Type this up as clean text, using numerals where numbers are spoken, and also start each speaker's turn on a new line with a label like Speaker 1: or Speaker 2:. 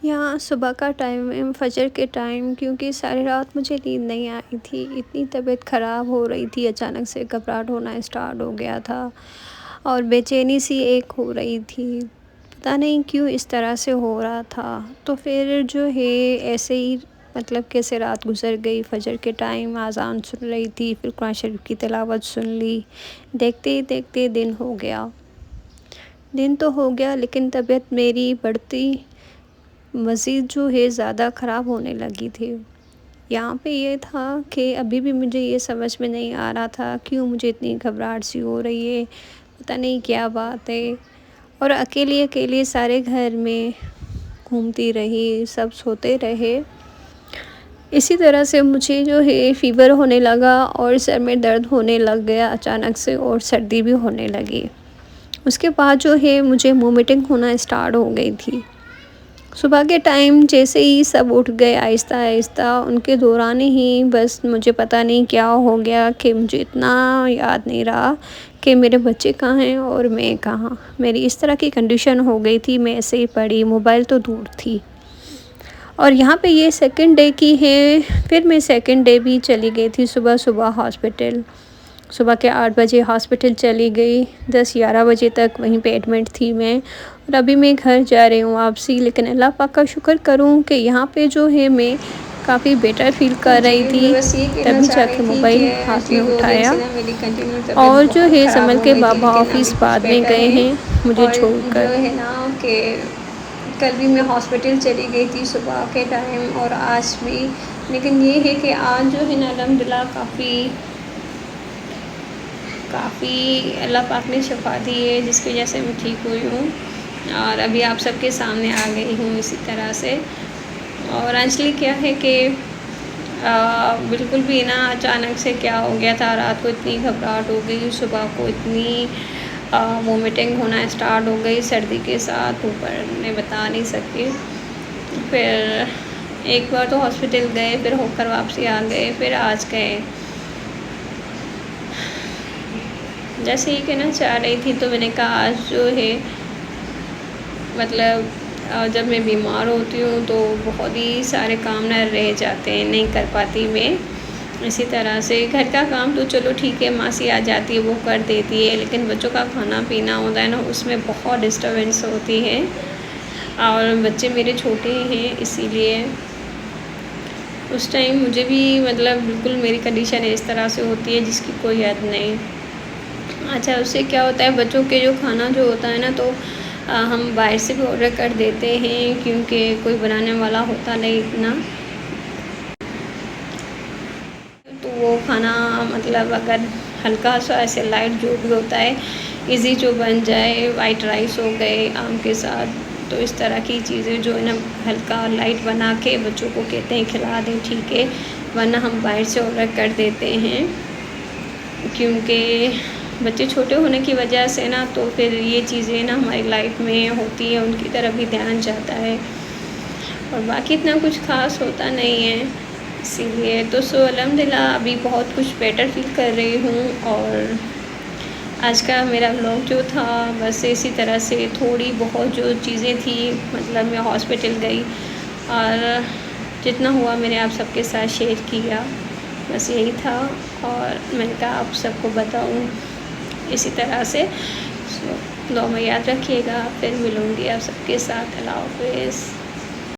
Speaker 1: यहाँ सुबह का टाइम फजर के टाइम, क्योंकि सारी रात मुझे नींद नहीं आई थी। इतनी तबीयत ख़राब हो रही थी, अचानक से घबराहट होना स्टार्ट हो गया था और बेचैनी सी एक हो रही थी। पता नहीं क्यों इस तरह से हो रहा था। तो फिर जो है ऐसे ही मतलब कैसे रात गुज़र गई। फजर के टाइम अज़ान सुन रही थी, फिर कुरान शरीफ की तिलावत सुन ली। देखते ही देखते दिन हो गया। दिन तो हो गया लेकिन तबीयत मेरी बढ़ती मज़ीद जो है ज़्यादा ख़राब होने लगी थी। यहाँ पे ये था कि अभी भी मुझे ये समझ में नहीं आ रहा था क्यों मुझे इतनी घबराहट सी हो रही है, पता नहीं क्या बात है। और अकेली-अकेली सारे घर में घूमती रही, सब सोते रहे। इसी तरह से मुझे जो है फ़ीवर होने लगा और सर में दर्द होने लग गया अचानक से, और सर्दी भी होने लगी। उसके बाद जो है मुझे वॉमिटिंग होना स्टार्ट हो गई थी। सुबह के टाइम जैसे ही सब उठ गए आहिस्ता-आहिस्ता, उनके दौरान ही बस मुझे पता नहीं क्या हो गया कि मुझे इतना याद नहीं रहा कि मेरे बच्चे कहाँ हैं और मैं कहाँ। मेरी इस तरह की कंडीशन हो गई थी, मैं ऐसे ही पड़ी, मोबाइल तो दूर थी। और यहाँ पे ये सेकंड डे की है, फिर मैं सेकंड डे भी चली गई थी सुबह-सुबह हॉस्पिटल। सुबह के 8 बजे हॉस्पिटल चली गई, 10-11 बजे तक वहीं पे एडमिट थी मैं। और अभी मैं घर जा रही हूँ वापसी, लेकिन अल्लाह पाक का शुक्र करूँ कि यहाँ पे जो है मैं काफ़ी बेटर फ़ील कर रही
Speaker 2: जी,
Speaker 1: थी।
Speaker 2: मैं बस ये कहना
Speaker 1: तभी
Speaker 2: चाह रही
Speaker 1: जाके
Speaker 2: थी
Speaker 1: मोबाइल
Speaker 2: कि
Speaker 1: हाथ में
Speaker 2: पिछले 2 दिन से
Speaker 1: उठाया
Speaker 2: ना मेरी कंटिन्यू
Speaker 1: और
Speaker 2: तबीयत
Speaker 1: जो
Speaker 2: बहुत
Speaker 1: है
Speaker 2: ख़राब
Speaker 1: संभल
Speaker 2: हो
Speaker 1: के
Speaker 2: गई थी,
Speaker 1: बाबा
Speaker 2: लेकिन अभी
Speaker 1: ऑफ़िस
Speaker 2: कुछ
Speaker 1: बाद में
Speaker 2: बेटर
Speaker 1: गए
Speaker 2: है।
Speaker 1: हैं मुझे
Speaker 2: और जो
Speaker 1: छोड़कर।
Speaker 2: है ना कि कल भी मैं हॉस्पिटल चली गई थी सुबह के टाइम और आज भी, लेकिन ये है कि आज जो है ना अल्हम्दुलिल्लाह काफ़ी अल्लाह पाक ने शिफ़ा दी है, जिसकी वजह से मैं ठीक हुई हूँ और अभी आप सबके सामने आ गई हूँ इसी तरह से। और एक्चुअली क्या है कि बिल्कुल भी ना अचानक से क्या हो गया था, रात को इतनी घबराहट हो गई, सुबह को इतनी वोमिटिंग होना स्टार्ट हो गई सर्दी के साथ, ऊपर मैं बता नहीं सकती। फिर एक बार तो हॉस्पिटल गए, फिर होकर वापसी आ गए, फिर आज गए। जैसे ही कहना चाह रही थी तो मैंने कहा आज जो है मतलब जब मैं बीमार होती हूँ तो बहुत ही सारे काम ना रह जाते हैं, नहीं कर पाती मैं। इसी तरह से घर का काम तो चलो ठीक है, मासी आ जाती है वो कर देती है, लेकिन बच्चों का खाना पीना होता है ना, उसमें बहुत डिस्टर्बेंस होती है। और बच्चे मेरे छोटे हैं, इसीलिए उस टाइम मुझे भी मतलब बिल्कुल मेरी कंडीशन इस तरह से होती है जिसकी कोई हद नहीं। अच्छा, उससे क्या होता है बच्चों के जो खाना जो होता है ना, तो हम बाहर से भी ऑर्डर कर देते हैं क्योंकि कोई बनाने वाला होता नहीं इतना। तो वो खाना मतलब अगर हल्का सा ऐसे लाइट जो भी होता है, इजी जो बन जाए, वाइट राइस हो गए आम के साथ, तो इस तरह की चीज़ें जो है ना हल्का लाइट बना के बच्चों को कहते हैं खिला दें, ठीक है। वरना हम बाहर से ऑर्डर कर देते हैं क्योंकि बच्चे छोटे होने की वजह से ना, तो फिर ये चीज़ें ना हमारी लाइफ में होती है, उनकी तरफ भी ध्यान जाता है और बाकी इतना कुछ ख़ास होता नहीं है। इसीलिए तो अल्हम्दुलिल्लाह अभी बहुत कुछ बेटर फ़ील कर रही हूँ। और आज का मेरा व्लॉग जो था बस इसी तरह से, थोड़ी बहुत जो चीज़ें थी मतलब मैं हॉस्पिटल गई और जितना हुआ मैंने आप सबके साथ शेयर किया, बस यही था। और मैंने कहा आप सबको बताऊँ इसी तरह से। दुआ में याद रखिएगा, फिर मिलूँगी आप सबके साथ। अल्लाह हाफ़िज़।